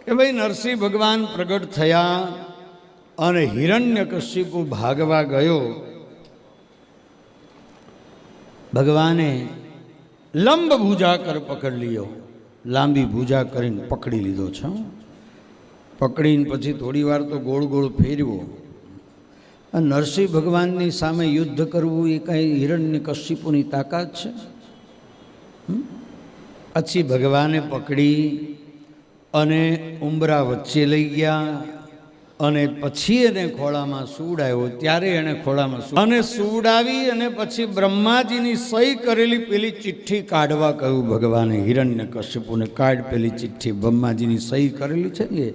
કે ભાઈ નરસિંહ ભગવાન પ્રગટ થયા અને હિરણ્યકશિપુ ભાગવા ગયો. ભગવાને લંબ ભુજા કર પકડી લીધો, લાંબી ભુજા કરીને પકડી લીધો છે. પકડીને પછી થોડી વાર તો ગોળ ગોળ ફેરવો. નરસિંહ ભગવાનની સામે યુદ્ધ કરવું એ કાંઈ હિરણ્યકશિપુની તાકાત છે? પછી ભગવાને પકડી અને ઉંબરા વચ્ચે લઈ ગયા અને પછી એને ખોળામાં સુવડાવ્યો. ત્યારે એને ખોળામાં અને સુવડાવી અને પછી બ્રહ્માજીની સહી કરેલી પેલી ચિઠ્ઠી કાઢવા કહ્યું ભગવાને હિરણ્યકશિપુને. કાઢ પેલી ચિઠ્ઠી, બ્રહ્માજીની સહી કરેલી છે ને.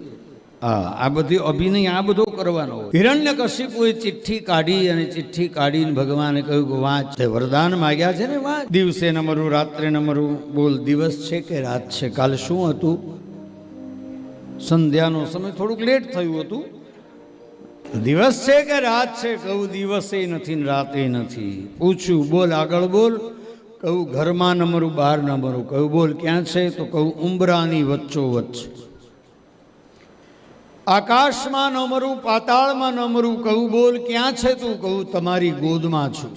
આ બધી અભિનય આ બધો કરવાનો હોય. હિરણ્યકશિપુએ ચિઠ્ઠી કાઢી અને ચિઠ્ઠી કાઢીને ભગવાને કહ્યું કે વાંચ, વરદાન માગ્યા છે ને વાંચ. દિવસે ન મરું, રાત્રે ન મરું. બોલ, દિવસ છે કે રાત છે? કાલે શું હતું? સંધ્યાનો સમય થોડુંક લેટ થયું હતું. દિવસ છે કે રાત છે? કહું દિવસે નથી ને રાતે નથી. પૂછ્યું, બોલ આગળ બોલ. કહું ઘરમાં ન મરું, બહાર ન મરું. કહું બોલ ક્યાં છે? તો કહું ઉંબરાની વચ્ચોવચ્ચ. આકાશમાં ન મરું, પાતાળમાં ન મરું. કહું બોલ ક્યાં છે તું? કહું તમારી ગોદમાં છું.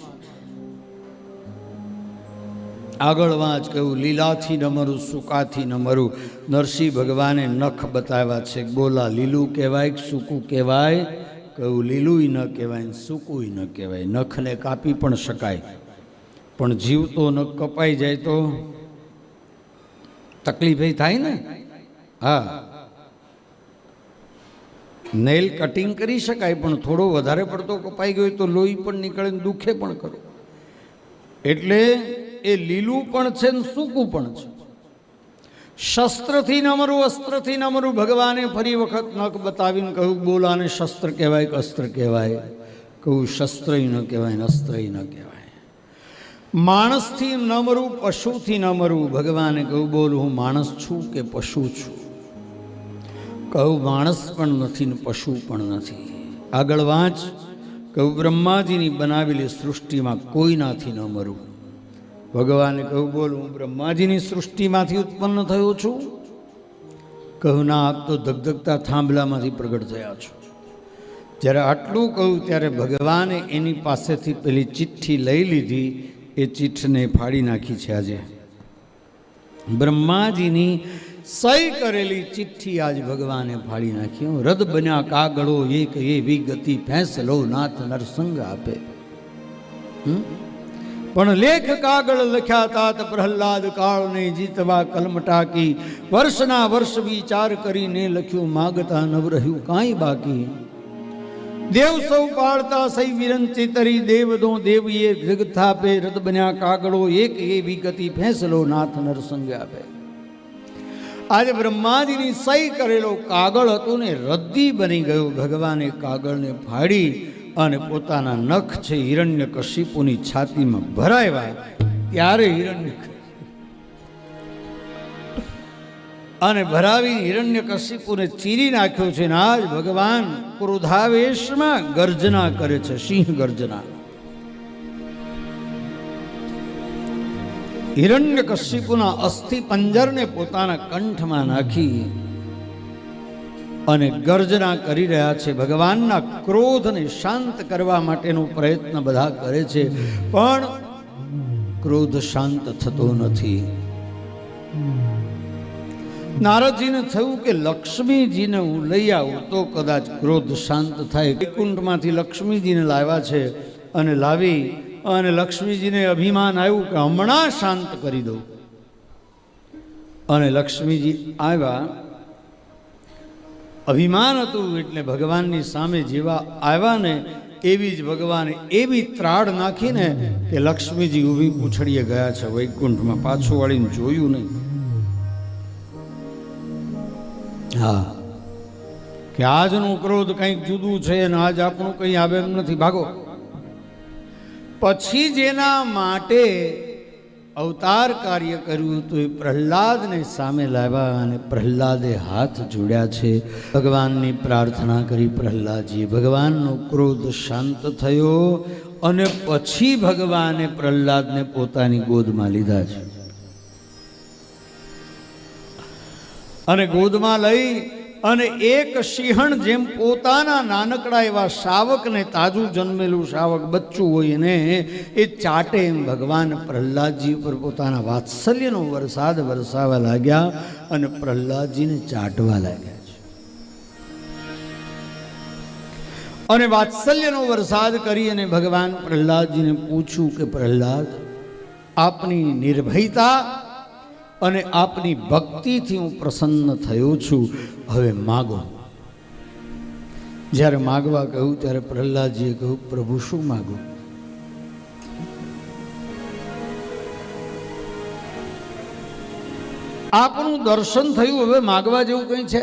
આગળ વાંચ. કહું લીલાથી ન મરું, સૂકાથી ન મરું. નરસિંહ ભગવાને નખ બતાવ્યા છે. બોલા લીલું કહેવાય કે સૂકું કહેવાય? કહું લીલુંય ન કહેવાય, સૂકુંય ન કહેવાય. નખને કાપી પણ શકાય, પણ જીવતો નખ કપાઈ જાય તો તકલીફ થાય ને. હા, નેલ કટિંગ કરી શકાય, પણ થોડો વધારે પડતો કપાઈ ગયો તો લોહી પણ નીકળે ને દુખે પણ કરો. એટલે એ લીલું પણ છે ને સૂકું પણ છે. શસ્ત્રથી ન મરું, અસ્ત્રથી ન મરું. ભગવાને ફરી વખત નખ બતાવીને કહ્યું બોલાને શસ્ત્ર કહેવાય કે અસ્ત્ર કહેવાય? કહું શસ્ત્રય ન કહેવાય ને અસ્ત્રય ન કહેવાય. માણસથી ન મરું, પશુથી ન મરું. ભગવાને કહ્યું બોલ હું માણસ છું કે પશુ છું? કહું માણસ પણ નથી ને પશુ પણ નથી. આગળ વાંચ. કહું બ્રહ્માજીની બનાવેલી સૃષ્ટિમાં કોઈનાથી ન મરું. ભગવાને કહું બોલ હું બ્રહ્માજીની સૃષ્ટિમાંથી ઉત્પન્ન થયો છું? કહું ના, આપ તો ધગધગતા થાંભલામાંથી પ્રગટ થયા છો. જ્યારે આટલું કહું ત્યારે ભગવાને એની પાસેથી પેલી ચિઠ્ઠી લઈ લીધી. એ ચિઠ્ઠીને ફાડી નાખી છે. આજે બ્રહ્માજીની સહી કરેલી ચિઠ્ઠી આજ ભગવાને ફાડી નાખી. રદ બન્યા કાગળો એક એવી ગતિ, ફેંસલો નાથ નરસંગ આપે. પણ લેખ કાગળ લખ્યા તાત પ્રહલાદ કાળને જીતવા કલમ ટાકી. વર્ષના વર્ષ વિચાર કરીને લખ્યું, માગતા નવ રહ્યું કાંઈ બાકી. દેવ સૌ પાળતા સહી વિરંચી તરી, દેવ દો દેવીએ જગત થાપે. રદ બન્યા કાગળો એક એવી ગતિ, ફેંસલો નાથ નરસંગ આપે. આજે બ્રહ્માજીની સહી કરેલો કાગળ હતું ને રદ્દી બની ગયું. ભગવાને કાગળને ફાડી અને પોતાના નખ છે હિરણ્યકશિપુની છાતીમાં ભરાવ્યા. ત્યારે અને ભરાવી હિરણ્યકશિપુને ચીરી નાખ્યો છે. ને આજ ભગવાન ક્રોધાવેશમાં ગર્જના કરે છે, સિંહ ગર્જના. હિરણ્યકશિપુના અસ્થિ પંજરને પોતાના કંઠમાં નાખી અને ગર્જના કરી રહ્યા છે. ભગવાનના ક્રોધને શાંત કરવા માટેનો પ્રયત્ન બધા કરે છે, પણ ક્રોધ શાંત થતો નથી. નારદજીને થયું કે લક્ષ્મીજીને હું લઈ આવું તો કદાચ ક્રોધ શાંત થાય. વૈકુંઠમાંથી લક્ષ્મીજીને લાવ્યા છે અને લાવી અને લક્ષ્મીજીને અભિમાન આવ્યું કે હમણાં શાંત કરી દઉં. અને લક્ષ્મીજી આવ્યા, અભિમાન હતું એટલે ભગવાનની સામે જેવા આવ્યા ને એવી જ ભગવાને એવી ત્રાડ નાખીને કે લક્ષ્મીજી ઊભી પૂછડીએ ગયા છે વૈકુંઠમાં. પાછું વાળીને જોયું નહીં. હા, કે આજનું ક્રોધ કંઈક જુદું છે અને આજ આપણું કંઈ આવે એમ નથી, ભાગો. પછી જેના માટે અવતાર કાર્ય કર્યું હતું એ પ્રહલાદને સામે લાવ્યા અને પ્રહલાદે હાથ જોડ્યા છે. ભગવાનની પ્રાર્થના કરી પ્રહલાદજી. ભગવાનનો ક્રોધ શાંત થયો અને પછી ભગવાને પ્રહલાદને પોતાની ગોદમાં લીધા છે અને ગોદમાં લઈ અને એક સિંહણ જેમ પોતાના નાનકડા એવા શાવકને, તાજું જન્મેલું શાવક બચ્ચું હોય ને એ ચાટે, એમ ભગવાન પ્રહલાદજી ઉપર પોતાના વાત્સલ્યનો વરસાદ વરસાવવા લાગ્યા અને પ્રહલાદજીને ચાટવા લાગ્યા છે. અને વાત્સલ્યનો વરસાદ કરી અને ભગવાન પ્રહલાદજીને પૂછ્યું કે પ્રહલાદ, આપની નિર્ભયતા અને આપની ભક્તિથી હું પ્રસન્ન થયો છું, હવે માગો. જ્યારે માગવા કહ્યું ત્યારે પ્રહલાદજીએ કહ્યું, પ્રભુ શું માગો? આપનું દર્શન થયું, હવે માગવા જેવું કંઈ છે?